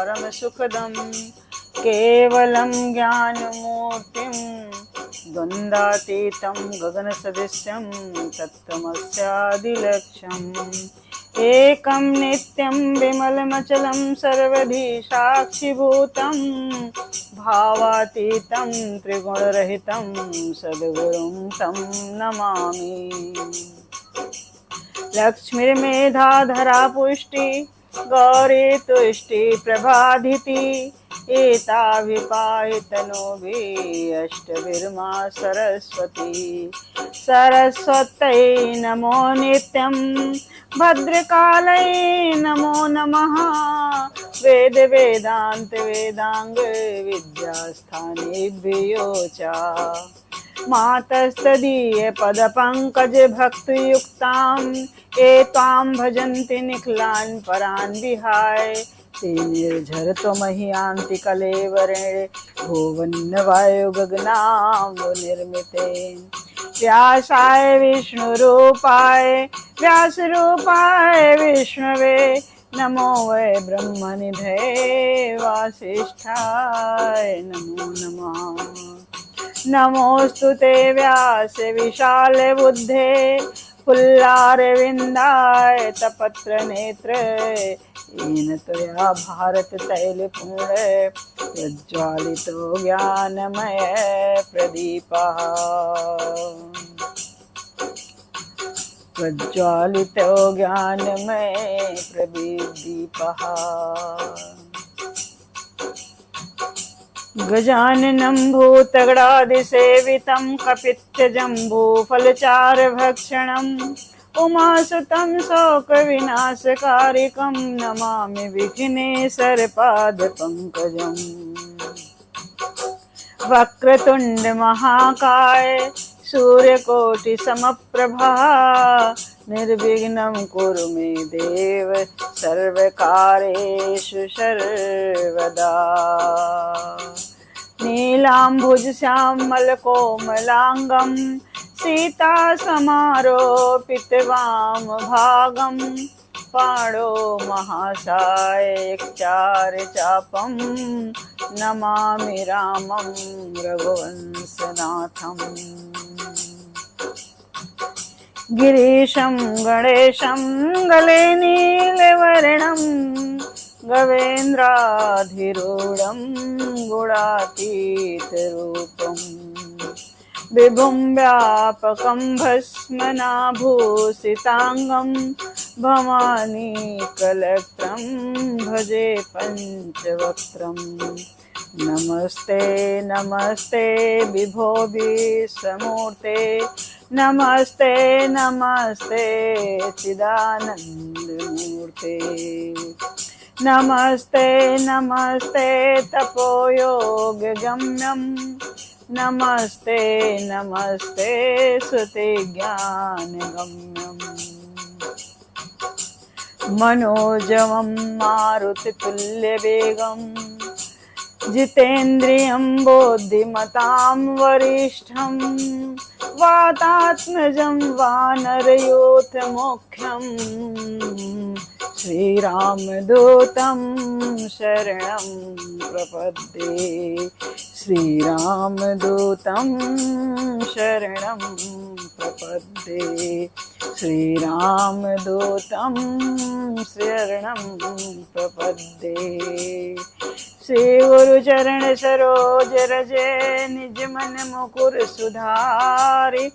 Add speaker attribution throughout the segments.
Speaker 1: परम सुखदम केवलम ज्ञानमूर्तिम द्वंद्वातीतं गगनसदृशं तत्त्वमस्यादिलक्ष्यम् एकं नित्यं विमलमचलं सर्वधि साक्षिभूतं भावातीतं त्रिगुणरहितं सद्गुरुं तं नमामि। लक्ष्मीर्मेधाधरा पुष्टि गौरी तुष्टि प्रभाधिति एता विपाहितनोभिः अष्टभिर्मा सरस्वती। सरस्वत्यै नमो नित्यं भद्रकालै नमो नमः। वेद वेदांत वेदांग विद्यास्थानेभ्यो च मातस्तदीय पद पंकज भक्तयुक्तां एतां भजन्ति निखिलान् परान् विहाय। ते निर्झरतो मह्यान्ति कलेवरे भुवन्न वायु गगनां निर्मिते। व्यासाय विष्णुरूपाय व्यासरूपाय विष्णवे नमो वै ब्रह्मनिधये वासिष्ठाय नमो नमः। नमोस्तु ते व्यास विशाल बुद्धे फुल्लारविन्दाय तपत्र नेत्र येन त्वया भारत तैलपूर्ण प्रज्वालितो ज्ञानमय प्रदीपः। प्रज्वालितो ज्ञानमय प्रदीपः। गजाननं भूतगणादिसेवितं कपित्थजम्बूफलचारुभक्षणम् उमासुतं शोकविनाशकारिकं नमामि विघ्नेश्वरपादपङ्कजम्। वक्रतुण्डमहाकाय सूर्यकोटिसमप्रभा निर्विघ्नं कुरु मे देव सर्वकार्येषु सर्वदा। नीलाम्बुजश्यामलकोमलाङ्गं सीतासमारोपितवामभागं पाणौ महासायकचारुचापं नमामि रामं रघुवंशनाथम्। गिरीशं गणेशं गले नीलवर्णं गवेन्द्राधिरूढं गुणातीतरूपं विभुं व्यापकं भस्मनाभूषिताङ्गं भवानी कलत्रं भजे पञ्चवक्त्रम्। नमस्ते नमस्ते विभो विश्वमूर्ते नमस्ते नमस्ते चिदानन्दमूर्ते। नमस्ते नमस्ते तपोयोगगम्यं नमस्ते नमस्ते श्रुतिज्ञानगम्यम्। मनोजवं मारुततुल्यवेगं जितेन्द्रियं बुद्धिमतां वरिष्ठं वातात्मजं वानरयूथमुख्यं श्रीरामदूतं शरणं प्रपद्ये। श्रीरामदूतं शरणं प्रपद्ये। श्रीरामदूतं शरणं प्रपद्ये। श्री गुरुचरण सरोज रजे निज मन मुकुर सुधारि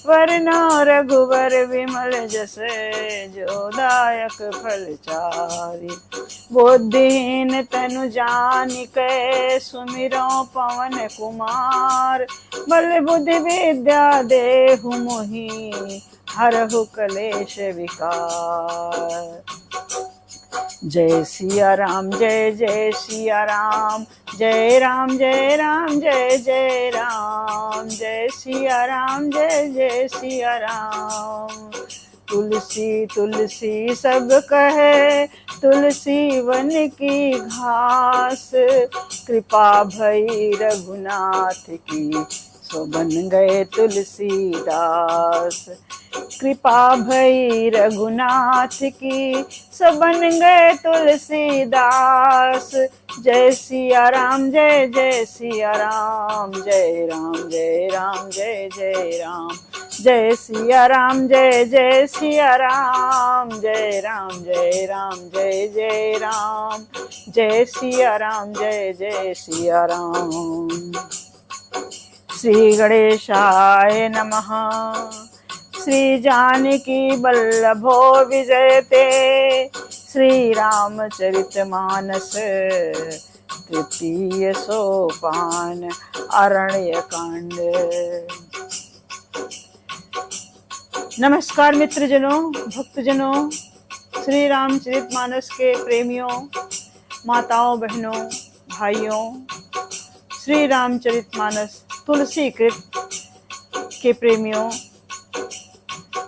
Speaker 1: वरना रघुवर विमल जस जोदायक फलचारि। बुद्धिहीन तनु जानिकै सुमिरो पवन कुमार बल बुद्धि विद्या देहु मोहि हरहु कलेश विकार। जय सिया राम जय जय सिया राम जय राम जय राम जय जय राम जय सिया राम जय जय सिया राम। तुलसी तुलसी सब कहे तुलसी वन की घास कृपा भई रघुनाथ की सो बन गए तुलसीदास। कृपा भई रघुनाथ की, सो बन गए तुलसीदास। जय सिया राम जय जय सिया राम, जय राम जय राम जय जय राम। जय सिया राम जय जय सिया राम, जय राम जय राम जय जय राम। जय सिया राम जय जय सिया राम। श्री गणेशाय नमः। श्री जानकी वल्लभो विजयते। श्री रामचरितमानस तृतीय सोपान अरण्य कांड। नमस्कार मित्रजनों, भक्तजनों, श्री रामचरितमानस के प्रेमियों, माताओं, बहनों, भाइयों, श्री रामचरितमानस तुलसी कृत के प्रेमियों,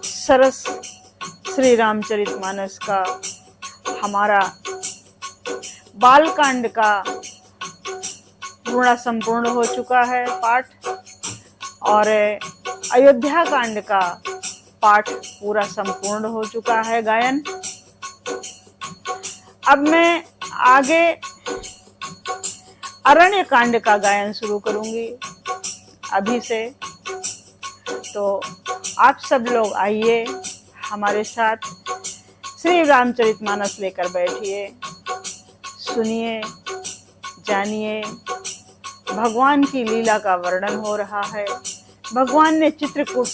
Speaker 1: सरस श्री रामचरितमानस का हमारा बालकांड का पूर्ण संपूर्ण हो चुका है पाठ, और अयोध्या कांड का पाठ पूरा संपूर्ण हो चुका है गायन। अब मैं आगे अरण्य कांड का गायन शुरू करूंगी अभी से। तो आप सब लोग आइए हमारे साथ, श्री रामचरितमानस लेकर बैठिए, सुनिए, जानिए। भगवान की लीला का वर्णन हो रहा है। भगवान ने चित्रकूट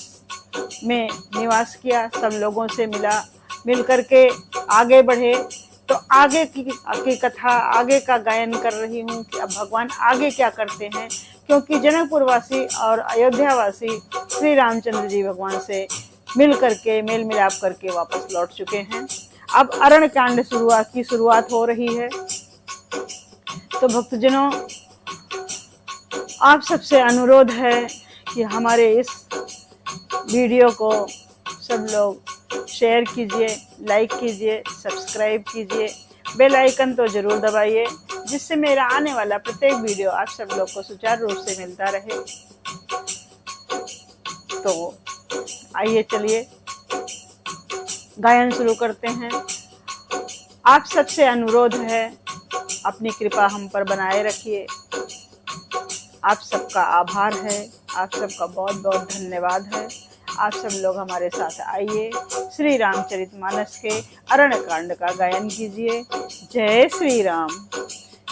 Speaker 1: में निवास किया, सब लोगों से मिल करके आगे बढ़े। तो आगे की कथा, आगे का गायन कर रही हूँ कि अब भगवान आगे क्या करते हैं, क्योंकि जनकपुर वासी और अयोध्या वासी श्री रामचंद्र जी भगवान से मेल मिलाप करके वापस लौट चुके हैं। अब अरण्य कांड की शुरुआत हो रही है। तो भक्तजनों, आप सबसे अनुरोध है कि हमारे इस वीडियो को सब लोग शेयर कीजिए, लाइक कीजिए, सब्सक्राइब कीजिए, बेल आइकन तो जरूर दबाइए, जिससे मेरा आने वाला प्रत्येक वीडियो आप सब लोग को सुचारू रूप से मिलता रहे। तो आइए चलिए गायन शुरू करते हैं। आप सबसे अनुरोध है, अपनी कृपा हम पर बनाए रखिए। आप सबका आभार है, आप सबका बहुत बहुत धन्यवाद है। आप सब लोग हमारे साथ आइए, श्री रामचरितमानस के अरण्य कांड का गायन कीजिए। जय श्री राम,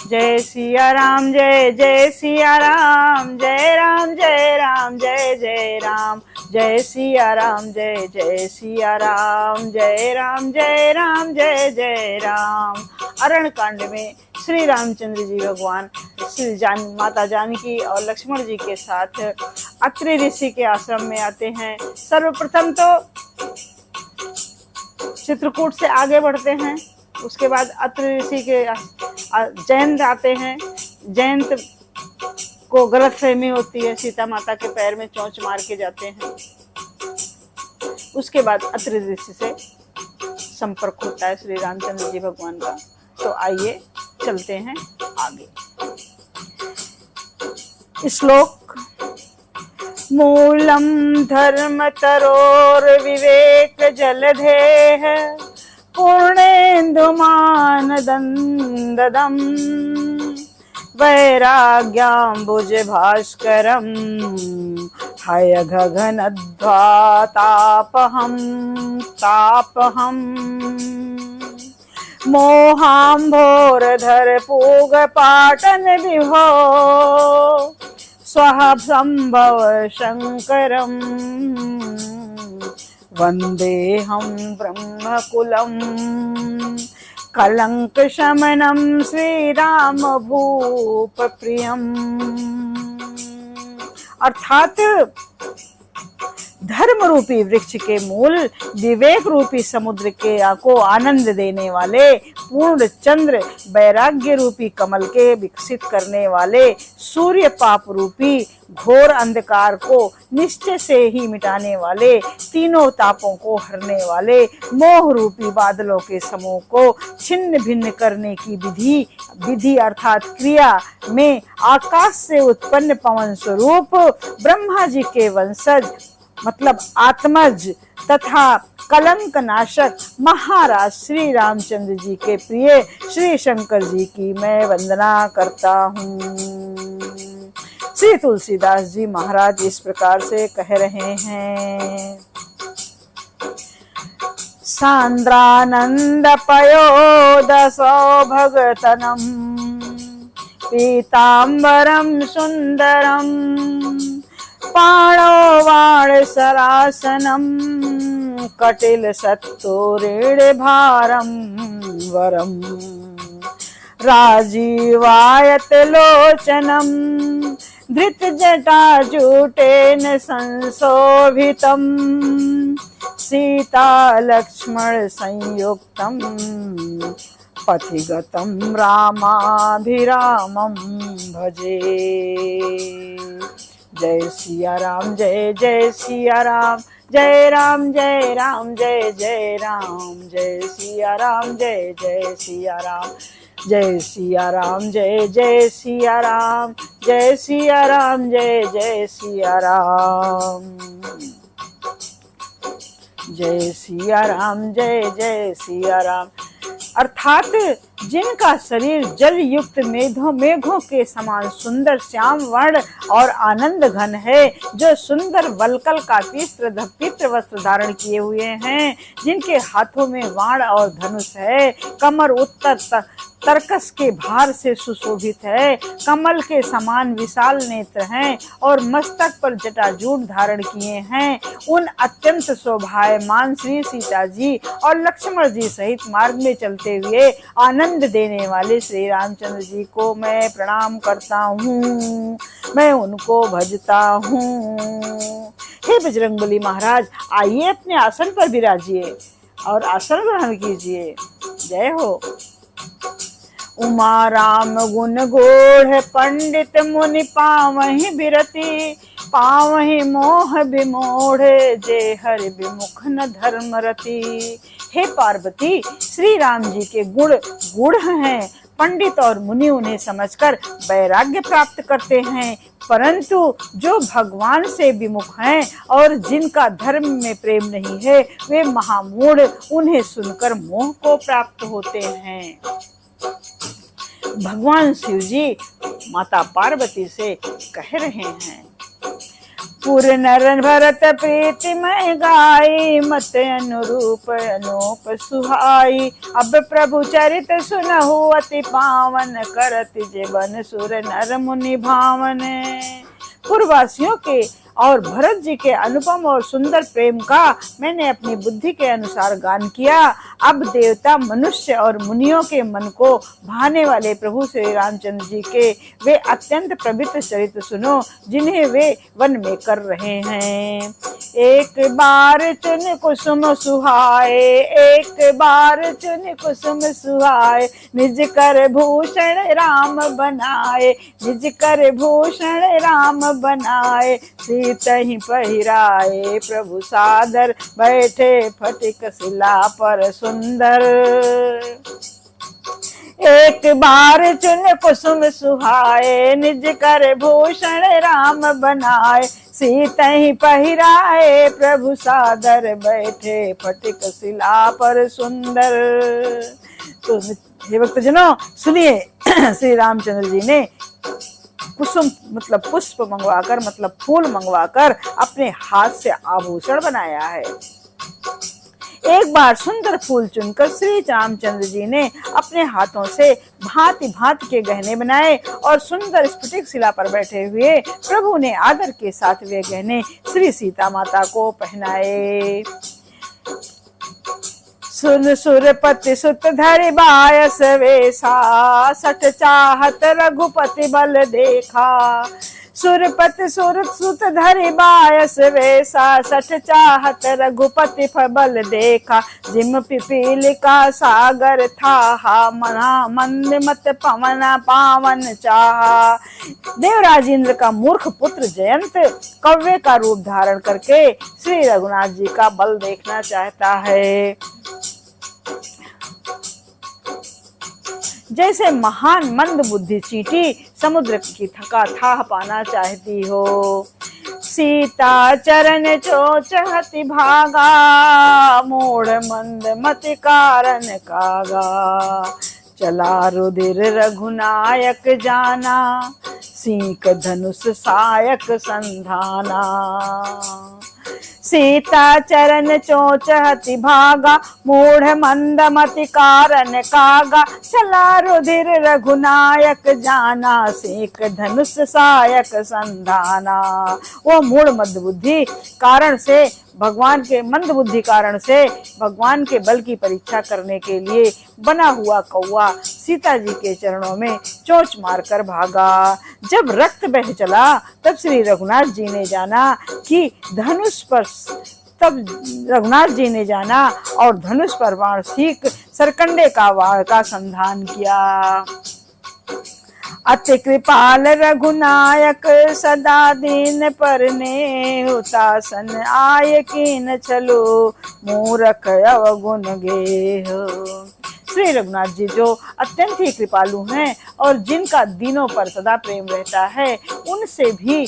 Speaker 1: जय सिया राम जय जय सिया राम, जय राम जय राम जय जय राम। जय सिया राम जय जय सिया राम, जय राम जय राम जय जय राम। अरण्य कांड में श्री रामचंद्र जी भगवान माता जानकी और लक्ष्मण जी के साथ अत्रि ऋषि के आश्रम में आते हैं। सर्वप्रथम तो चित्रकूट से आगे बढ़ते हैं, उसके बाद अत्रि ऋषि के जयंत आते हैं। जयंत को गलतफहमी होती है, सीता माता के पैर में चोंच मार के जाते हैं। उसके बाद अत्रि ऋषि से संपर्क होता है श्री रामचंद्र जी भगवान का। तो आइए चलते हैं आगे। श्लोक। मूलम धर्म तरोर विवेक जलधेह, पूर्णेन्दुमान दन्ददम्, वैराग्याम्बुज भास्करम्, हय गगनध्वातापहं तापहम्, मोहाम्भोरधर पूग पाटन विभो, स्वः संभव शंकरम्, वन्देऽहं ब्रह्मकुलं, कलंक शमनं श्रीराम भूप प्रियम्। अर्थात धर्म रूपी वृक्ष के मूल, विवेक रूपी समुद्र के को आनंद देने वाले, पूर्ण चंद्र वैराग्य रूपी कमल के विकसित करने वाले, सूर्य पाप रूपी घोर अंधकार को निश्चय से ही मिटाने वाले, तीनों तापों को हरने वाले, मोह रूपी बादलों के समूह को छिन्न भिन्न करने की विधि अर्थात क्रिया में आकाश से उत्पन्न पवन स्वरूप ब्रह्मा जी के वंशज मतलब आत्मज तथा कलंक नाशक महाराज श्री रामचंद्र जी के प्रिय श्री शंकर जी की मैं वंदना करता हूँ। श्री तुलसीदास जी महाराज इस प्रकार से कह रहे हैं। सांद्रानंद पयोदसो भगतनम पीतांबरम सुंदरम पाणो वाण सरासनम कटिल सत्तोरेण भारम वरम राजीवायत लोचनम धृत जटाजूटेन संशोभितम सीता लक्ष्मण संयुक्तम पथिगतम रामाभिरामम भजे। जय सिया राम जय जय सिया राम, जय राम जय राम जय जय राम, जय सिया राम जय जय सिया राम, जय सिया राम जय जय सिया राम, जय सिया राम जय जय सिया राम, जय सिया राम जय जय सिया राम। अर्थात जिनका शरीर जल युक्त मेघों के समान सुंदर श्याम वर्ण और आनंद घन है, जो सुंदर वलकल का पीत्र वस्त्र धारण किए हुए हैं, जिनके हाथों में बाण और धनुष है, कमर उत्तर तरकस के भार से सुशोभित है, कमल के समान विशाल नेत्र हैं और मस्तक पर जटाजूट धारण किए हैं, उन अत्यंत शोभायमान श्री सीता जी और लक्ष्मण जी सहित मार्ग में चलते हुए आनंद देने वाले श्री रामचंद्र जी को मैं प्रणाम करता हूँ, मैं उनको भजता हूँ। हे बजरंगबली महाराज, आइए अपने आसन पर विराजिए और आसन ग्रहण कीजिए। जय हो। उमा राम गुण गोढ़ पंडित मुनि पावहि बिरति, पावहि मोह विमोढ़ जे हरि विमुख न धर्म रति। हे पार्वती, श्री राम जी के गुण गूढ़ हैं, पंडित और मुनि उन्हें समझकर वैराग्य प्राप्त करते हैं, परंतु जो भगवान से विमुख हैं और जिनका धर्म में प्रेम नहीं है, वे महामूढ़ उन्हें सुनकर मोह को प्राप्त होते हैं। भगवान शिव जी माता पार्वती से कह रहे हैं। पुर नर भरत प्रीति में गाई, मत अनुरूप अनूप सुहाई। अब प्रभु चरित सुनहु अति पावन, करत जीवन सुर नर मुनि भावन। पूर्ववासियों के और भरत जी के अनुपम और सुंदर प्रेम का मैंने अपनी बुद्धि के अनुसार गान किया। अब देवता, मनुष्य और मुनियों के मन को भाने वाले प्रभु श्री रामचंद्र जी के वे अत्यंत पवित्र चरित्र सुनो, जिन्हें वे वन में कर रहे हैं। एक बार चुन कुसुम सुहाए, एक बार चुन कुसुम सुहाए, निज कर भूषण राम बनाए, निज कर भूषण राम बनाए। सीतहि पहिराए प्रभु सादर, बैठे फटिक शिला पर सुंदर। एक बार चुन कुसुम सुहाए, निज कर भूषण राम बनाए। सीतहि पहिराए प्रभु सादर, बैठे फटिक शिला पर सुंदर। तो हे भक्तजनों सुनिए, श्री रामचंद्र जी ने कुसुम मतलब पुष्प मंगवाकर, मतलब फूल मंगवाकर अपने हाथ से आभूषण बनाया है। एक बार सुंदर फूल चुनकर श्री रामचंद्र जी ने अपने हाथों से भांति भांति के गहने बनाए और सुंदर स्फटिक शिला पर बैठे हुए प्रभु ने आदर के साथ वे गहने श्री सीता माता को पहनाए। सुन सुरपति सुत धरि बायस वेसा, सठ चाहत रघुपति बल देखा। सुरपत सुरत सुत धरि बायस वेसा, सठ चाहत रघुपति फल देखा, जिम पिपीलिका सागर था, मना मंद मत पवना पावन चाहा। देवराज इंद्र का मूर्ख पुत्र जयंत कौवे का रूप धारण करके श्री रघुनाथ जी का बल देखना चाहता है। जैसे महान मंद बुद्धि चींटी समुद्र की थका थाह पाना चाहती हो। सीता चरण चोचहति भागा, मूढ़ मंद मति कारण कागा, चला रुधिर रघुनायक जाना, सीक धनुष सायक संधाना। सीता चरण चोचहति भागा, मूढ़ मंद मति कारण कागा, चला रुधिर रघुनायक जाना, सीक धनुष सायक संधाना। वो मूढ़ मंद बुद्धि कारण से मंद बुद्धि कारण से भगवान के बल की परीक्षा करने के लिए बना हुआ कौवा सीता जी के चरणों में चोंच मारकर भागा। जब रक्त बह चला तब श्री रघुनाथ जी ने जाना कि धनुष पर और धनुष पर बाण सीख सरकंडे का वार का संधान किया। अति कृपाल रघुनायक सदा दीन पर नेहुतासन, आय कीन चलो मूरख अवगुण गेह। श्री रघुनाथ जी जो अत्यंत ही कृपालु हैं और जिनका दीनों पर सदा प्रेम रहता है, उनसे भी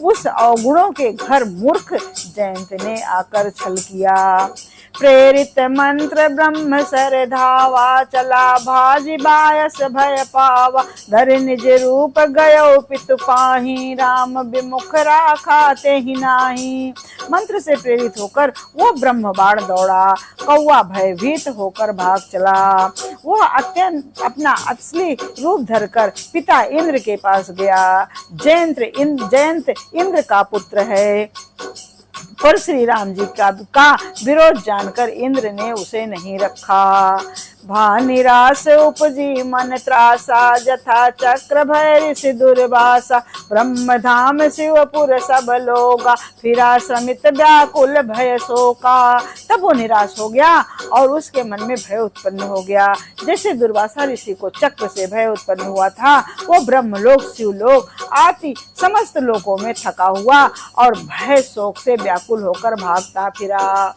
Speaker 1: उस अवगुणों के घर मूर्ख जयंत ने आकर छल किया। प्रेरित मंत्र ब्रह्म सर धावा, चला भाजी बायस भय पावा, धरि निज रूप गयो पितु पाही, राम विमुख राखा तेहि नाही। मंत्र से प्रेरित होकर वो ब्रह्म बाण दौड़ा, कौवा भयभीत होकर भाग चला। वह अत्यंत अपना असली रूप धरकर पिता इंद्र के पास गया। जयंत इंद्र का पुत्र है, पर श्री राम जी का विरोध जानकर इंद्र ने उसे नहीं रखा। भानिरास उपजी मन त्रासा, जथा चक्र भय ऋषि दुर्वासा, ब्रह्म धाम शिवपुर सब लोगा, फिरा श्रमित व्याकुल भय शोका। तब वो निराश हो गया और उसके मन में भय उत्पन्न हो गया। जैसे दुर्वासा ऋषि को चक्र से भय उत्पन्न हुआ था, वो ब्रह्मलोक शिवलोक आदि समस्त लोकों में थका हुआ और भय शोक से व्याकुल होकर भागता फिरा।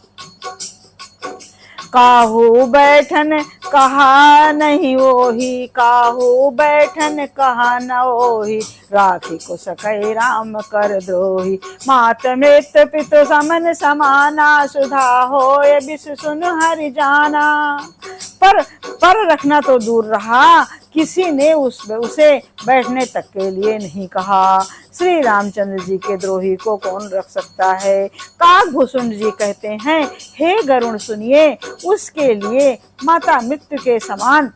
Speaker 1: काहू बैठन कहा नहीं ओही, काहू बैठन कहा न ओही, राखी को सकै राम कर द्रोही, मात मृत पितु समन समाना, सुधा होए बिस सुन हरि जाना। पर रखना तो दूर रहा, किसी ने उसे बैठने तक के लिए नहीं कहा। श्री रामचंद्र जी के द्रोही को कौन रख सकता है। काकभूषुंड जी कहते हैं, हे गरुण सुनिए, उसके लिए माता मृत्यु के समान,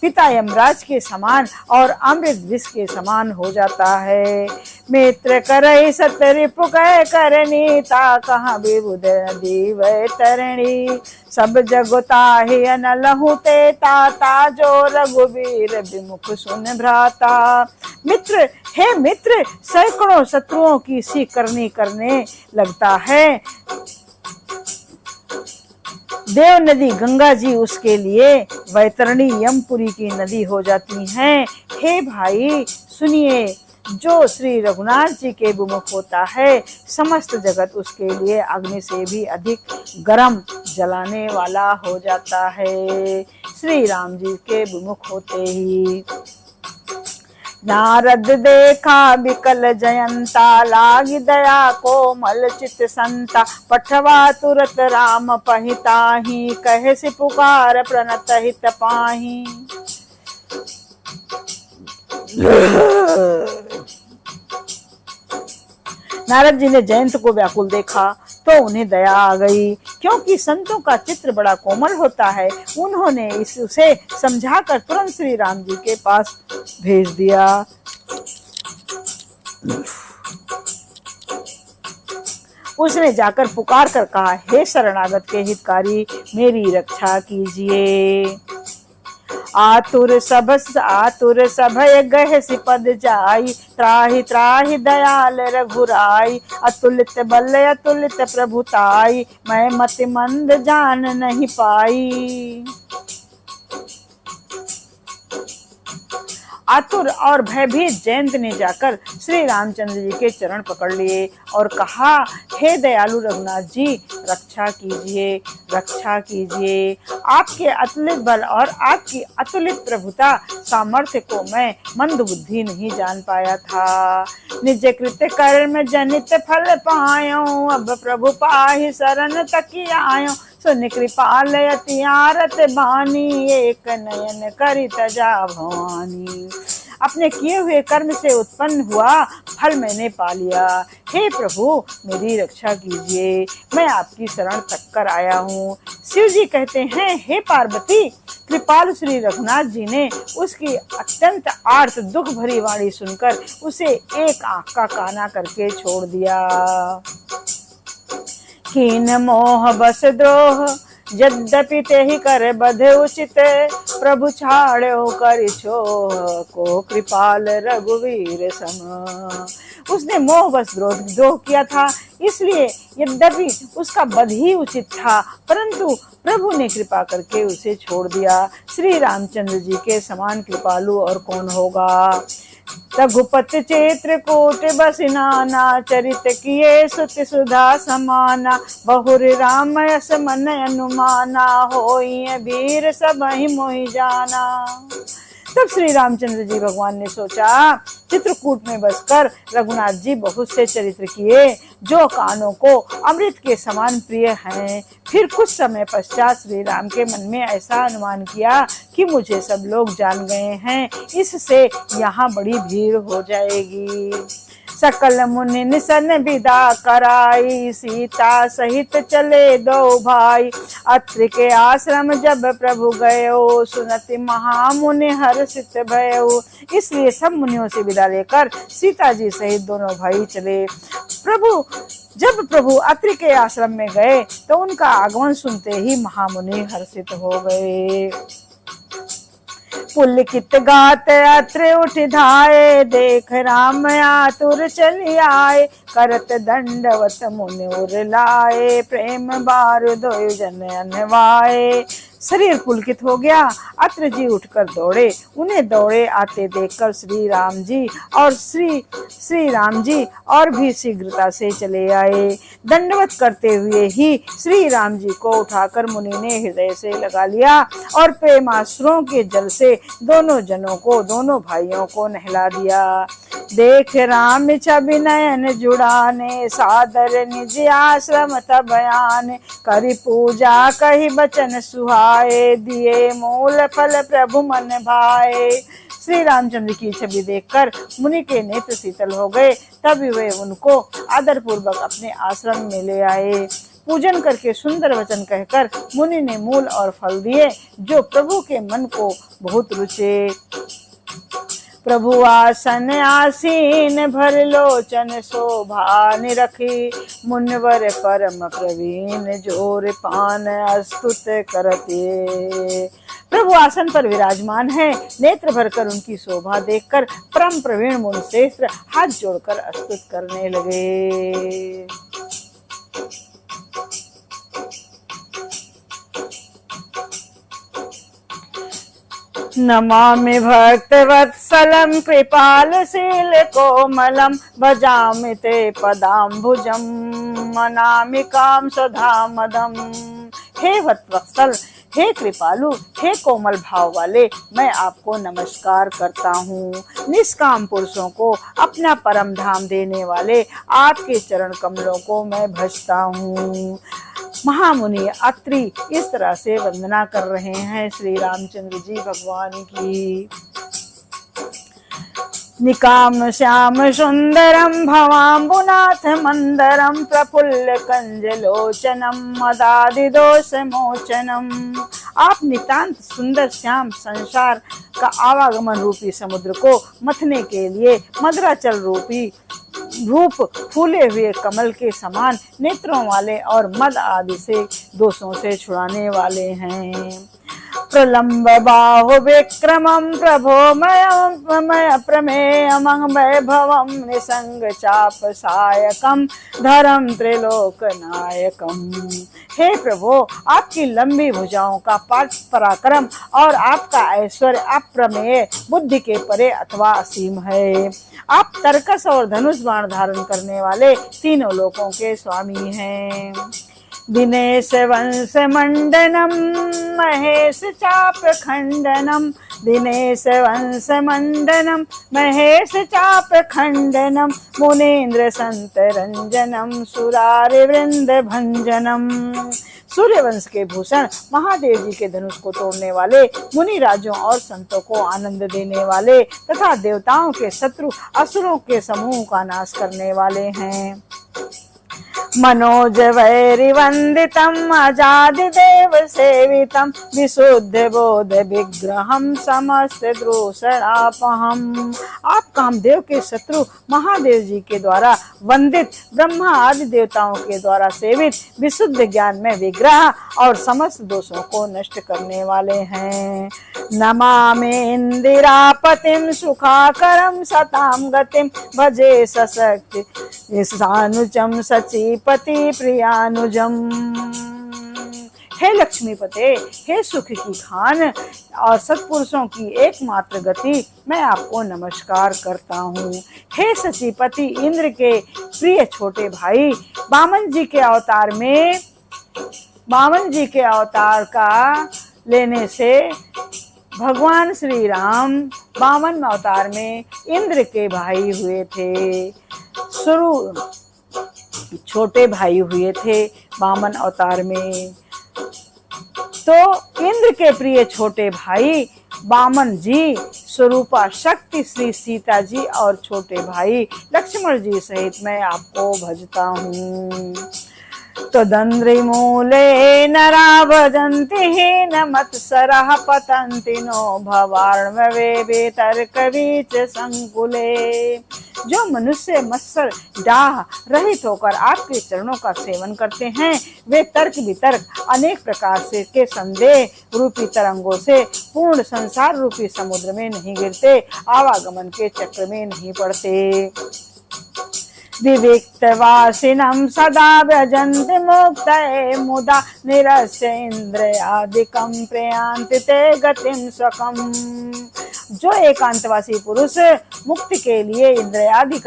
Speaker 1: पिता यमराज के समान और अमृत विष के समान हो जाता है। मित्र करई सत रिपु कह करनीता, कहाँ विबुध नदी वै तरणी, सब जगता ही अनलहु ते ताता, जो रघुवीर विमुख सुन भ्राता। मित्र, हे मित्र, सैकड़ों शत्रुओं की सी करने लगता है। देव नदी गंगा जी उसके लिए वैतरणी यमपुरी की नदी हो जाती हैं। हे भाई सुनिए, जो श्री रघुनाथ जी के विमुख होता है, समस्त जगत उसके लिए अग्नि से भी अधिक गर्म जलाने वाला हो जाता है। श्री राम जी के विमुख होते ही नारद देखा विकल जयंता, लागी दया कोमल चित संता, पठवा तुरत राम पहिताही, कहे से पुकार प्रणत हित पाही। नारद जी ने जयंत को व्याकुल देखा तो उन्हें दया आ गई, क्योंकि संतों का चित्र बड़ा कोमल होता है। उन्होंने उसे समझाकर तुरंत श्री राम जी के पास भेज दिया। उसने जाकर पुकार कर कहा, हे शरणागत के हितकारी, मेरी रक्षा कीजिए। आतुर सब गह सिपद जाई, त्राहि त्राहि दयाल रघुराई। अतुलित बल अतुलित प्रभुताई, मैं मति मंद जान नहीं पाई। आतुर और भयभीत जयंत ने जाकर श्री रामचंद्र जी के चरण पकड़ लिए और कहा, हे दयालु रघुनाथ जी, रक्षा कीजिए, रक्षा कीजिए। आपके अतुलित बल और आपकी अतुलित प्रभुता सामर्थ्य को मैं मंद बुद्धि नहीं जान पाया था। निज कृत्य कर्म जनित फल पायो, अब प्रभु पाहि शरण तकी आयो। सुन कृपाल अति आरत बानी, एक नयन करि तजा भवानी। अपने किए हुए कर्म से उत्पन्न हुआ फल मैंने पा लिया। हे प्रभु, मेरी रक्षा कीजिए, मैं आपकी शरण तक कर आया हूँ। शिव जी कहते हैं, हे पार्वती, कृपालु श्री रघुनाथ जी ने उसकी अत्यंत आर्त दुख भरी वाणी सुनकर उसे एक आंख का काना करके छोड़ दिया। कीन मोह बस द्रोह, यद्यपि तेहि कर बधे उचित। प्रभु छाड़ो कर छोह, को कृपाल रघुवीर सम। उसने मोह बस द्रोह किया था, इसलिए यद्यपि उसका बध ही उचित था, परंतु प्रभु ने कृपा करके उसे छोड़ दिया। श्री रामचंद्र जी के समान कृपालु और कौन होगा। रघुपति चित्र कोट बस नाना, चरित किए सुति सुधा समाना। बहुर राम यस मन अनुमाना, होई वीर सबहि मोहि जाना। तब श्री रामचंद्र जी भगवान ने सोचा, चित्रकूट में बसकर रघुनाथ जी बहुत से चरित्र किए जो कानों को अमृत के समान प्रिय हैं। फिर कुछ समय पश्चात श्री राम के मन में ऐसा अनुमान किया कि मुझे सब लोग जान गए हैं, इससे यहाँ बड़ी भीड़ हो जाएगी। सकल मुनि निसन विदा कराई, सीता सहित चले दो भाई। अत्रि के आश्रम जब प्रभु गयो, सुनति महामुनि हर्षित भयो। इसलिए सब मुनियों से विदा लेकर सीता जी सहित दोनों भाई चले। जब प्रभु अत्रि के आश्रम में गए तो उनका आगमन सुनते ही महामुनि हर्षित हो गए। पुलकित गात अत्रि उठ धाये, देख राम आतुर चली आए। करत दंडवत मुनि उर लाए, प्रेम बार दो जन अनवाए। शरीर पुलकित हो गया। अत्रि जी उठकर दौड़े। उन्हें दौड़े आते देखकर श्री राम जी और भी शीघ्रता से चले आए। दंडवत करते हुए ही श्री राम जी को उठाकर मुनि ने हृदय से लगा लिया और प्रेमाश्रुओं के जल से दोनों भाइयों को नहला दिया। देख राम छवि नयन जुड़ाने, सादर निज आश्रम तब आने। करि पूजा कहि बचन सुहाए, दिए मूल फल प्रभु मन भाए। श्री रामचंद्र की छवि देखकर मुनि के नेत्र शीतल हो गए। तब वे उनको आदर पूर्वक अपने आश्रम में ले आए। पूजन करके सुंदर वचन कहकर मुनि ने मूल और फल दिए जो प्रभु के मन को बहुत रुचे। प्रभु आसन आसीन भर लोचन शोभा निरखी। मुनिवर परम प्रवीण जोर पान अस्तुत करते। प्रभु आसन पर विराजमान है। नेत्र भरकर उनकी शोभा देखकर परम प्रवीण मुनि श्रेष्ठ हाथ जोड़कर अस्तुत करने लगे। नमामि भक्त वत्सलम कृपालशील कोमलम। भजामि ते पदाम्बुजम, मनामि काम सधामदम। हे वत्सल, हे कृपालु, हे कोमल भाव वाले, मैं आपको नमस्कार करता हूँ। निष्काम पुरुषों को अपना परम धाम देने वाले आपके चरण कमलों को मैं भजता हूँ। महामुनि अत्रि इस तरह से वंदना कर रहे हैं श्री रामचंद्र जी भगवान की। निकाम श्याम सुंदरम भवाम्बुनाथ मंदरम, प्रफुल्ल कंजलोचनम मदादि दोष मोचनम। आप नितांत सुंदर श्याम संसार का आवागमन रूपी समुद्र को मथने के लिए मदराचल रूपी रूप फूले हुए कमल के समान नेत्रों वाले और मद आदि से दोषों से छुड़ाने वाले हैं। प्रलम्ब बाहु विक्रमं प्रभो मय प्रमेयमं वैभवं निसंग चाप सायकम धरम त्रिलोक नायकम। हे प्रभु, आपकी लंबी भुजाओं का पराक्रम और आपका ऐश्वर्य अप्रमेय, बुद्धि के परे अथवा असीम है। आप तरकस और धनुष बाण धारण करने वाले तीनों लोकों के स्वामी हैं। दिनेश वंश मंडनम महेश चाप खंडनम, दिनेश वंश मंडनम महेश चाप खंडनम, मुनीन्द्र संत रंजनम सुरारि वृंद भंजनम। सूर्यवंश के भूषण महादेव जी के धनुष को तोड़ने वाले, मुनि राजों और संतों को आनंद देने वाले तथा देवताओं के शत्रु असुरों के समूह का नाश करने वाले हैं। मनोज वैरि वंदितम अजादि देव सेवितम, विशुद्ध बोध विग्रहम समस्त दूषणापहम। आप कामदेव के शत्रु महादेव जी के द्वारा वंदित, ब्रह्मा आदि देवताओं के द्वारा सेवित, विशुद्ध ज्ञान में विग्रह और समस्त दोषों को नष्ट करने वाले हैं। नमामि इंदिरापतिम सुखाकरम सताम गतिम, भजे सशक्ति सानुजम सचीपति प्रियानुजम। हे लक्ष्मीपते, हे सुख की खान और सत्पुरुषों की एकमात्र गति, मैं आपको नमस्कार करता हूँ। हे सचीपति, इंद्र के प्रिय छोटे भाई, वामन जी के अवतार का लेने से भगवान श्री राम वामन अवतार में इंद्र के भाई हुए थे, छोटे भाई हुए थे वामन अवतार में। तो इंद्र के प्रिय छोटे भाई वामन जी स्वरूपा शक्ति श्री सीता जी और छोटे भाई लक्ष्मण जी सहित मैं आपको भजता हूँ। तदंद्रि मूले नरा भजन्ति हीन मत्सरः पतन्ति नो भवार्णवे वितर्क बीच संकुले। जो मनुष्य मत्सर डाह रहित होकर आपके चरणों का सेवन करते हैं, वे तर्क वितर्क अनेक प्रकार से के संदेह रूपी तरंगों से पूर्ण संसार रूपी समुद्र में नहीं गिरते, आवागमन के चक्र में नहीं पड़ते। विविक्तवासिनं सदा व्रजन्ति मुक्तये मुदा, निरस्य इंद्रियादिकं प्रयान्ति ते गतिं स्वकम्। जो एकांतवासी पुरुष मुक्ति के लिए इंद्रियादि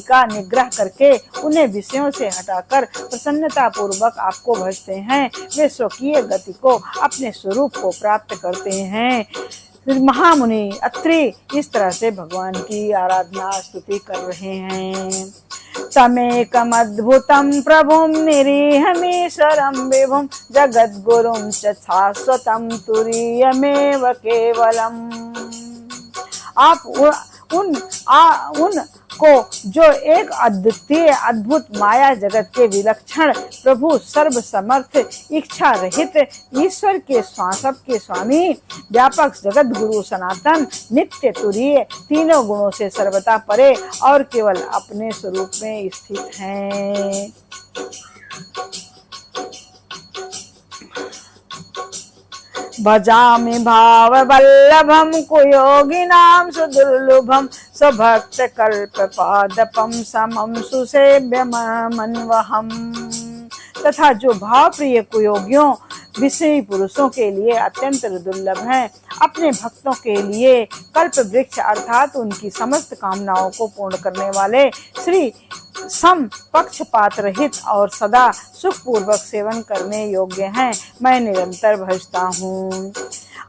Speaker 1: का निग्रह करके उन्हें विषयों से हटाकर प्रसन्नता पूर्वक आपको भजते हैं, वे स्वकीय गति को, अपने स्वरूप को प्राप्त करते हैं। महामुनि अत्रि इस तरह से भगवान की आराधना स्तुति कर रहे हैं। तमेकम अद्भुतम प्रभुम निरीहमीश्वरम विभुम, जगद्गुरुम च शाश्वतम तुरीयमेव केवलम। आप उन को जो एक अद्वितीय अद्भुत माया जगत के विलक्षण प्रभु, सर्व समर्थ, इच्छा रहित ईश्वर के सबके स्वामी, व्यापक जगत गुरु, सनातन, नित्य तुरीय, तीनों गुणों से सर्वथा परे और केवल अपने स्वरूप में स्थित हैं। भजामि भाव वल्लभम कुयोगिनां सुदुर्लभम, स्वभक्त कल्प पादपम समम सुसेव्य मनवहम। तथा जो भाव प्रिय कुयोगियों विषयी पुरुषों के लिए अत्यंत दुर्लभ हैं, अपने भक्तों के लिए कल्प वृक्ष अर्थात उनकी समस्त कामनाओं को पूर्ण करने वाले श्री सम पक्षपात रहित और सदा सुखपूर्वक सेवन करने योग्य हैं, मैं निरंतर भजता हूँ।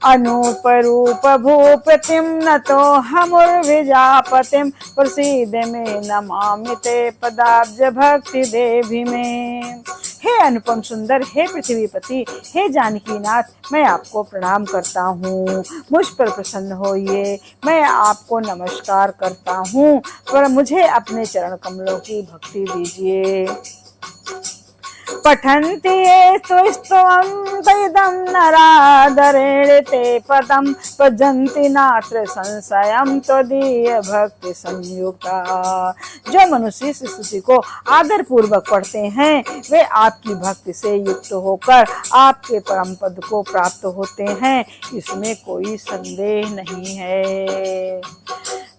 Speaker 1: अनूप रूप भूपतिम नतो हमुर्विजापतिम, प्रसीद में नमामि ते पदाब्ज भक्ति देवी में। हे अनुपम सुंदर, हे पृथ्वीपति, हे जानकीनाथ, मैं आपको प्रणाम करता हूँ। मुझ पर प्रसन्न होइए, मैं आपको नमस्कार करता हूँ, पर मुझे अपने चरण कमलों की भक्ति दीजिए। पठन्ति ये स्तुस्त्वं तदिदं नरादरेण ते पदं भजन्ति नात्र संशयं त्वदीय भक्ति संयुक्ता। जो मनुष्य इस स्तुति को आदर पूर्वक पढ़ते हैं वे आपकी भक्ति से युक्त होकर आपके परम पद को प्राप्त होते हैं, इसमें कोई संदेह नहीं है।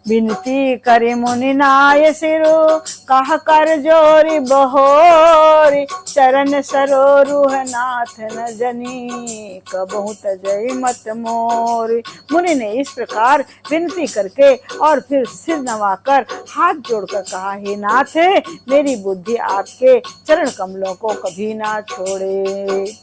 Speaker 1: विनती करे मुनि नाय सिरो कह कर जोरी बहोरी चरण सरोरुह नाथ न जनी कबहु तजय मत मोरी। मुनि ने इस प्रकार विनती करके और फिर सिर नवाकर हाथ जोड़कर कहा, हे नाथ, मेरी बुद्धि आपके चरण कमलों को कभी ना छोड़े।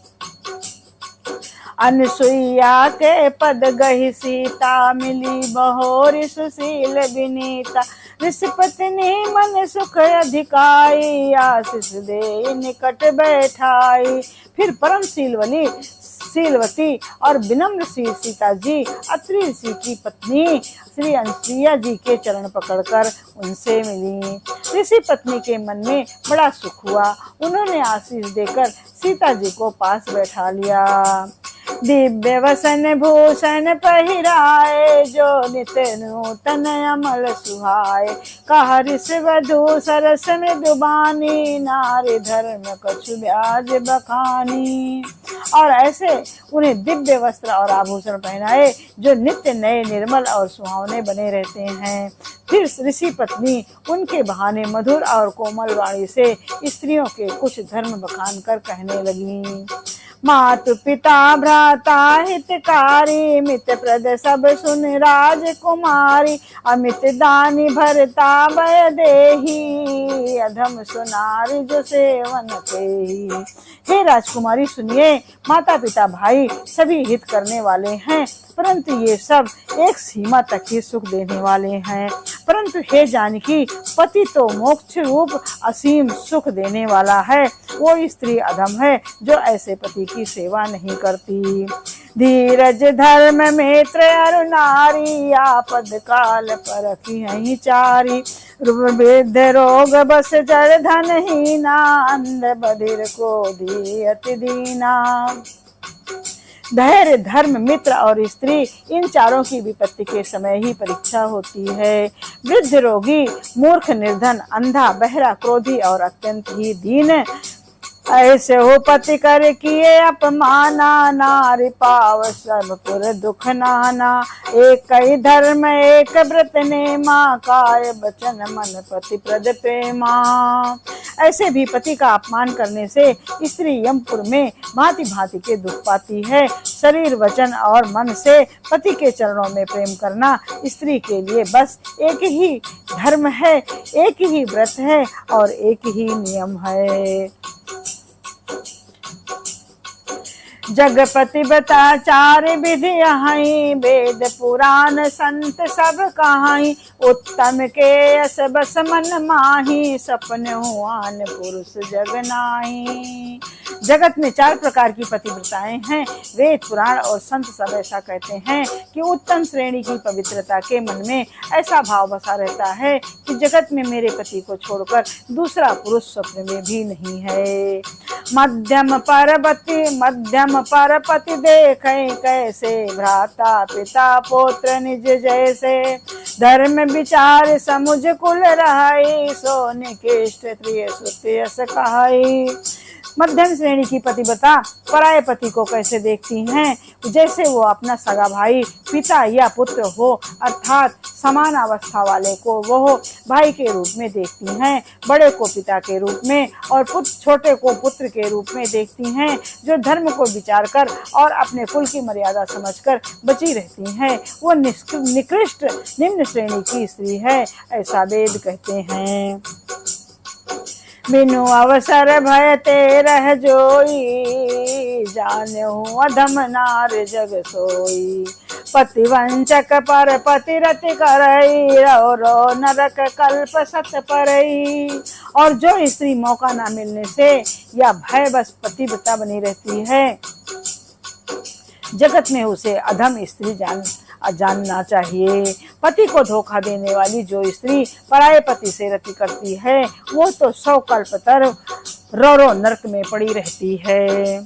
Speaker 1: अनसुईया के पद गहि सीता मिली बहोरी सुशील विनीता। ऋषिपत्नी मन सुख अधिकाई आशीष दे निकट बैठाई। फिर परम शीलवती और विनम्रशील सीता जी अत्रि ऋषि की पत्नी श्री अनुसुईया जी के चरण पकड़कर उनसे मिली। ऋषि पत्नी के मन में बड़ा सुख हुआ। उन्होंने आशीष देकर सीता जी को पास बैठा लिया। दिव्य वसन भूषण पहिराए जो नित नूतन अमल सुहाए। कहा ऋषि वधू सरस मृदुबानी नारी धर्म कछु ब्याज बखानी। और ऐसे उन्हें दिव्य वस्त्र और आभूषण पहनाए जो नित्य नए निर्मल और सुहावने बने रहते हैं। फिर ऋषि पत्नी उनके बहाने मधुर और कोमल वाणी से स्त्रियों के कुछ धर्म बखान कर कहने लगी। मातु पिता भ्राता हितकारी मित प्रद सब सुन राजकुमारी। अमित दानी भरता भय देही अधम सुनारी जो सेवन तेहि। हे राजकुमारी सुनिए, माता पिता भाई सभी हित करने वाले हैं, परंतु ये सब एक सीमा तक ही सुख देने वाले हैं। परंतु हे जानकी, पति तो मोक्ष रूप असीम सुख देने वाला है। वो स्त्री अधम है जो ऐसे पति की सेवा नहीं करती। धीरज धर्म मित्र अरु नारी आपद काल परखी चारी। वृद्ध रोग बस जड़ धन हीना अंध बधिर को दी अति दीना। धैर्य धर्म मित्र और स्त्री इन चारों की विपत्ति के समय ही परीक्षा होती है। वृद्ध रोगी मूर्ख निर्धन अंधा बहरा क्रोधी और अत्यंत ही दीन ऐसे हो पति कर किए अपमाना। नारी पाव सब पुर दुख नाना। एक कई धर्म एक व्रत ने माँ काय बचन मन पति प्रद प्रेमा। ऐसे भी पति का अपमान करने से स्त्री यमपुर में भांति भांति के दुख पाती है। शरीर वचन और मन से पति के चरणों में प्रेम करना स्त्री के लिए बस एक ही धर्म है, एक ही व्रत है और एक ही नियम है। जगपति बता चार विधि यहाँ वेद पुराण संत सब कहाई। उत्तम के यस बस मन माही सपन हुआन पुरुष जग नाही। जगत में चार प्रकार की पतिव्रताएं हैं। वेद पुराण और संत सब ऐसा कहते हैं कि उत्तम श्रेणी की पवित्रता के मन में ऐसा भाव बसा रहता है कि जगत में मेरे पति को छोड़कर दूसरा पुरुष स्वप्न में भी नहीं है। मध्यम परपति देखें कैसे भ्राता पिता पुत्र निज जैसे। धर्म विचार समुझ कुल रहाई सो निकृष्ट प्रिय सुत यस कहाई। मध्यम श्रेणी की पतिव्रता पराये पति को कैसे देखती हैं, जैसे वो अपना सगा भाई पिता या पुत्र हो, अर्थात समान अवस्था वाले को वो भाई के रूप में देखती हैं, बड़े को पिता के रूप में और छोटे को पुत्र के रूप में देखती हैं। जो धर्म को विचार कर और अपने कुल की मर्यादा समझकर बची रहती हैं वो निकृष्ट निम्न श्रेणी की स्त्री है, ऐसा वेद कहते हैं। बिनु अवसर भय ते रह जोई जानहु अधम नार जग सोई। पति वंचक पर पति रति करई रो रो नरक कल्प सत परई। और जो स्त्री मौका ना मिलने से या भय बस पतिव्रता बनी रहती है जगत में उसे अधम स्त्री जानना चाहिए। पति को धोखा देने वाली जो स्त्री पराये पति से रति करती है वो तो 100 कल्पतर रो नरक में पड़ी रहती है।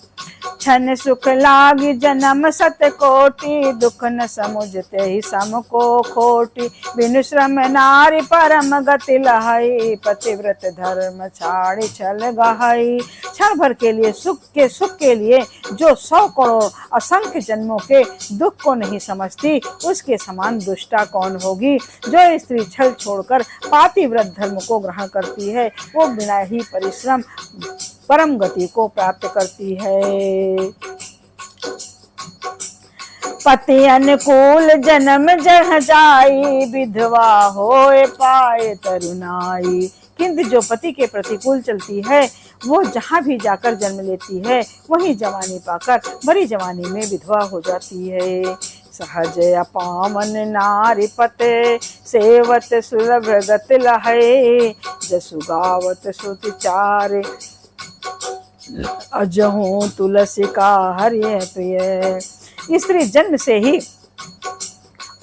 Speaker 1: छन सुख लागी जन्म सत कोटि, दुख न समुझते ही सम को खोटी। बिनु श्रम नारी परम गति लहाई, पतिव्रत धर्म छाड़ी छल गहाई। क्षण भर के लिए सुख के लिए जो 100 करोड़ असंख्य जन्मों के दुख को नहीं समझती, उसके समान दुष्टा कौन होगी। जो स्त्री छल छोड़कर पातिव्रत धर्म को ग्रहण करती है वो बिना ही परिश्रम परम गति को प्राप्त करती है। पति अनुकूल जन्म जह जाई, विधवा होए पाए तरुणाई। किंतु जो पति के प्रतिकूल चलती है वो जहाँ भी जाकर जन्म लेती है वहीं जवानी पाकर बड़ी जवानी में विधवा हो जाती है। सहज अपावन नारी पते, सेवत सुलभ गत लहे। जसु गावत सुत चारे, अजहूं तुलसी का हरिय प्रिय। स्त्री जन्म से ही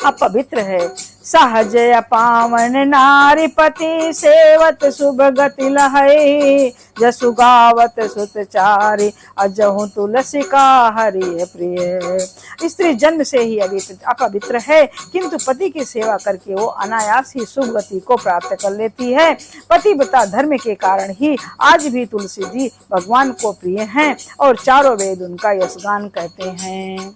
Speaker 1: अपवित्र है। सहज अपावन नारी पति, सेवत शुभ गति लहै। जसु गावत सुत चारी, अजहु तुलसी का हरि प्रिय। स्त्री जन्म से ही अपवित्र है, किंतु पति की सेवा करके वो अनायास ही शुभ गति को प्राप्त कर लेती है। पतिव्रता धर्म के कारण ही आज भी तुलसी जी भगवान को प्रिय हैं और चारों वेद उनका यशगान कहते हैं।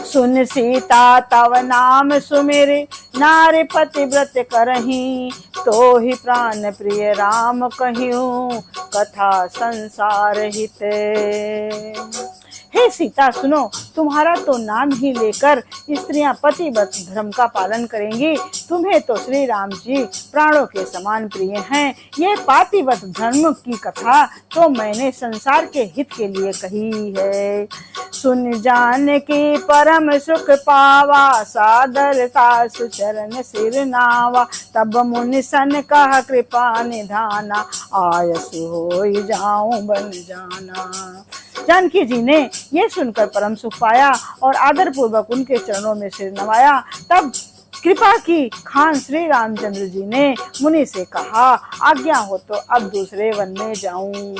Speaker 1: सुन सीता तव नाम सुमिरे, नारी पतिव्रत करही। तो ही प्राण प्रिय राम कहियूं, कथा संसार हिते। हे सीता सुनो, तुम्हारा तो नाम ही लेकर स्त्रियां पतिव्रत धर्म का पालन करेंगी। तुम्हें तो श्री राम जी प्राणों के समान प्रिय हैं। ये पातिव्रत धर्म की कथा तो मैंने संसार के हित के लिए कही है। सुन जान की परम सुख पावा, सादरता सुचरण सिर नावा। तब मुनि सन कह कृपा निधाना, आयसु होई जाऊं बन जाना। जानकी जी ने यह सुनकर परम सुख पाया और आदर पूर्वक उनके चरणों में सिर नवाया। तब कृपा की खान श्री रामचंद्र जी ने मुनि से कहा, आज्ञा हो तो अब दूसरे वन में जाऊं।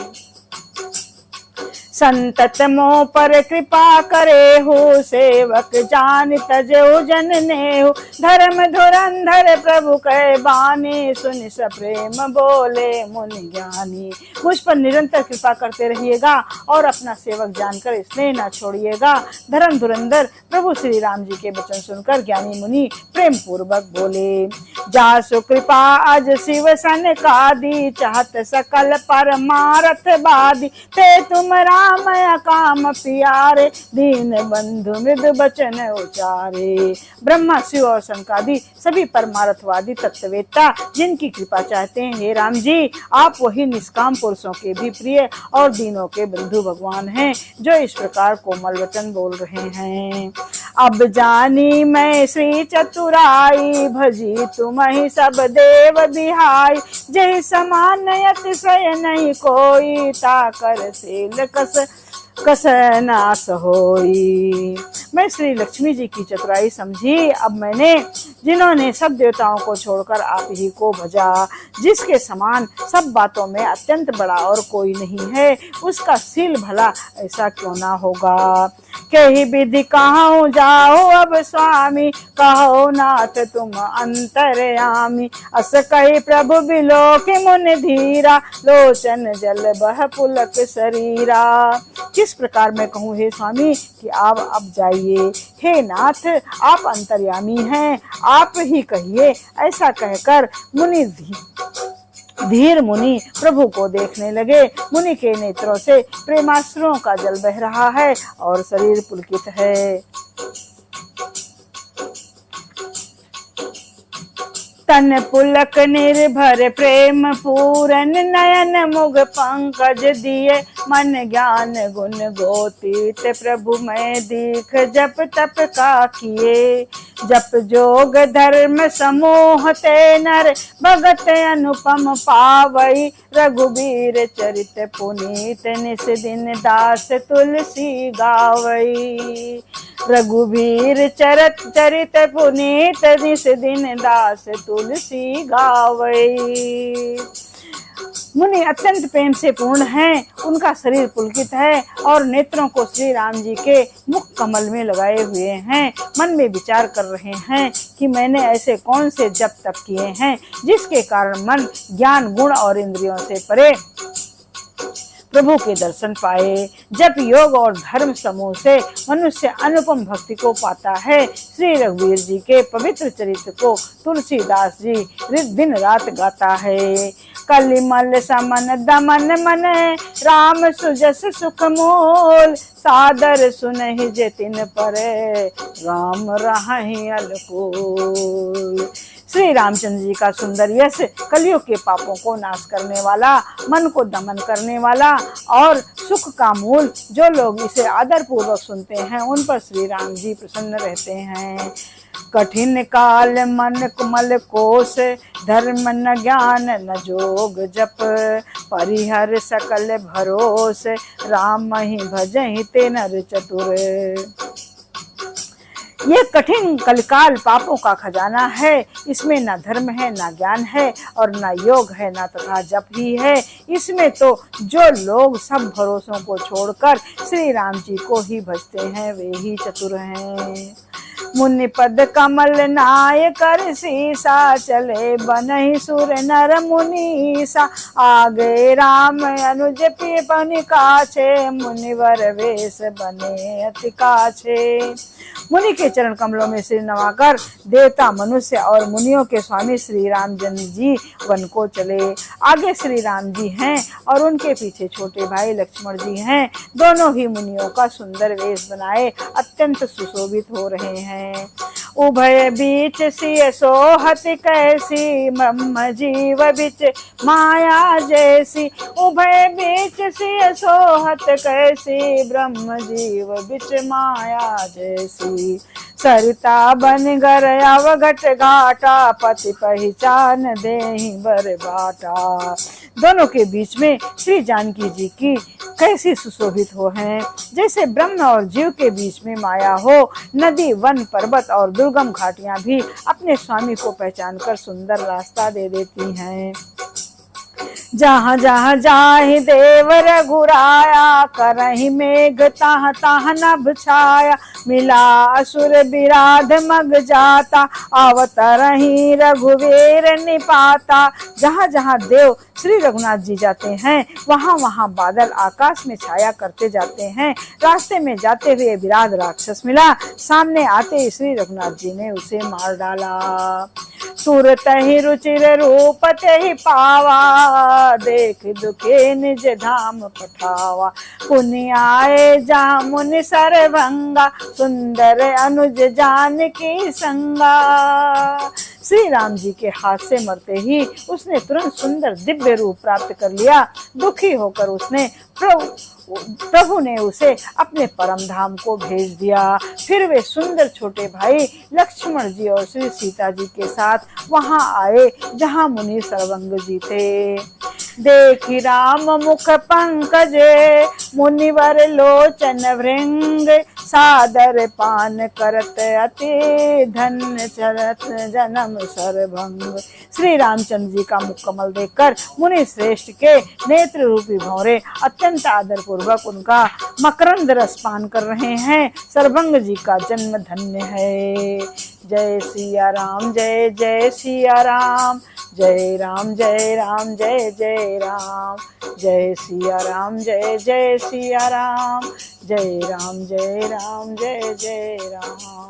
Speaker 1: संतत मोह पर कृपा करे हो, सेवक जान तजो जन नेहु। धर्म धुरंधर प्रभु कह बानी, सुनि सप्रेम बोले मुनि ज्ञानी। मुझ पर निरंतर कृपा करते रहिएगा और अपना सेवक जानकर स्नेह न छोड़िएगा। धर्म धुरंधर प्रभु श्री राम जी के वचन सुनकर ज्ञानी मुनि प्रेम पूर्वक बोले, जासु कृपा अज शिव सन कादी। चाहत सकल परमारथ बादी, ते तुम राम काम प्यारे। दीन बंधु मृदु बचन उचारे। ब्रह्मा शिव और शंकादि सभी परमार्थवादी तत्ववेत्ता जिनकी कृपा चाहते हैं, हे राम जी आप वही निष्काम पुरुषों के भी प्रिय और दीनों के बंधु भगवान हैं जो इस प्रकार कोमल वचन बोल रहे हैं। अब जानी मैं श्री चतुराई, भजी तुम ही सब देव बिहाई। जय समान अतिशय नहीं कोई, ताकर सेल कस नास होई। मैं श्री लक्ष्मी जी की चतुराई समझी। अब मैंने जिन्होंने सब देवताओं को छोड़कर आप ही को भजा, जिसके समान सब बातों में अत्यंत बड़ा और कोई नहीं है, उसका सील भला ऐसा क्यों ना होगा। कही विधि कहां जाओ अब स्वामी, कहो नाथ तुम अंतर्यामी। अस कही प्रभु बिलो के मुन धीरा, लोचन जल बह पुलक शरीरा। किस प्रकार मैं कहूँ हे स्वामी कि आप अब जाइए। हे नाथ आप अंतर्यामी हैं, आप ही कहिए। ऐसा कहकर धीर मुनि प्रभु को देखने लगे। मुनि के नेत्रों से प्रेमाश्रुओं का जल बह रहा है और शरीर पुलकित है। तन पुलक निर्भर प्रेम पूरन, नयन मुग पंकज दिए। मन ज्ञान गुण गोतीत प्रभु मैं दीख जप तप का किए। जप जोग धर्म समूह ते नर भगत अनुपम पावई। रघुबीर चरित पुनीत निस दिन दास तुलसी गावई। रघुबीर चरित पुनीत निस दिन दास तुलसी गावई। मुनि अत्यंत प्रेम से पूर्ण हैं, उनका शरीर पुलकित है और नेत्रों को श्री राम जी के मुख कमल में लगाए हुए हैं। मन में विचार कर रहे हैं कि मैंने ऐसे कौन से जप तप किए हैं जिसके कारण मन ज्ञान गुण और इंद्रियों से परे प्रभु के दर्शन पाए। जब योग और धर्म समूह से मनुष्य अनुपम भक्ति को पाता है। श्री रघुवीर जी के पवित्र चरित्र को तुलसीदास जी दिन रात गाता है। कलिमल समन दमन मन राम सुजस सुख मूल। सादर सुनहि जतिन पर राम रहहि अलकुल। श्री रामचंद्र जी का सुंदर यश कलियुग के पापों को नाश करने वाला, मन को दमन करने वाला और सुख का मूल। जो लोग इसे आदर पूर्वक सुनते हैं उन पर श्री राम जी प्रसन्न रहते हैं। कठिन काल मन कुमल कोश धर्म न ज्ञान न जोग जप। परिहर सकल भरोस राम ही भजहि ते नर चतुर। ये कठिन कलिकाल पापों का खजाना है। इसमें ना धर्म है, ना ज्ञान है और ना योग है, ना तथा जप ही है। इसमें तो जो लोग सब भरोसों को छोड़कर श्री राम जी को ही भजते हैं वे ही चतुर हैं। मुनि पद कमल नाय कर सीसा चले बनहि सुर नर मुनीसा। आगे राम अनुज पिय पनि काछे मुनिवर वेश बने अति काछे। मुनि के चरण कमलों में सिर नवाकर देवता मनुष्य और मुनियों के स्वामी श्री रामचंद्र जी वन को चले। आगे श्री राम जी हैं और उनके पीछे छोटे भाई लक्ष्मण जी हैं। दोनों ही मुनियों का सुंदर वेश बनाए अत्यंत सुशोभित हो रहे हैं। उभय बीच सिय सोहत कैसी ब्रह्म जीव बिच माया जैसी। उभय बीच सिय सोहत कैसी ब्रह्म जीव बिच माया जैसी। सरिता बन गर अवघट घाटा पति पहचान देहि बर बाटा। दोनों के बीच में श्री जानकी जी की कैसी सुशोभित हो हैं, जैसे ब्रह्म और जीव के बीच में माया हो। नदी वन पर्वत और दुर्गम घाटियां भी अपने स्वामी को पहचान कर सुंदर रास्ता दे देती हैं। जहाँ जहाँ जाहि देव रघुराया करहि मेघ ताह ताह नभ छाया। मिला असुर विराध मग जाता अवतरहि रघुवीर निपाता। जहाँ जहाँ देव श्री रघुनाथ जी जाते हैं वहाँ वहाँ बादल आकाश में छाया करते जाते हैं। रास्ते में जाते हुए विराध राक्षस मिला, सामने आते श्री रघुनाथ जी ने उसे मार डाला। सुरत ही रुचिर रूप ते पावा देख दुखे निज धाम पठावा। पुनि आए जहाँ मुनि सरभंगा सुंदर अनुज जानकी संगा। श्री राम जी के हाथ से मरते ही उसने तुरंत सुंदर दिव्य रूप प्राप्त कर लिया। दुखी होकर उसने प्रभु ने उसे अपने परम धाम को भेज दिया। फिर वे सुंदर छोटे भाई लक्ष्मण जी और श्री सीता जी के साथ वहां आए जहां मुनि सर्वंग जी थे। देखी राम मुख पंकज मुनिवर लोचन भृंग। सादर पान करत अति धन्य चरत जन्म सरभंग। श्री रामचंद्र जी का मुख कमल देखकर मुनि श्रेष्ठ के नेत्र रूपी भौरे अत्यंत आदर पूर्वक उनका मकरंद रस पान कर रहे हैं। सरभंग जी का जन्म धन्य है। जय सिया राम जय जय सिया राम। जय राम जय राम जय जय राम। जय सिया राम जय जय सिया राम। जय राम जय राम जय जय राम।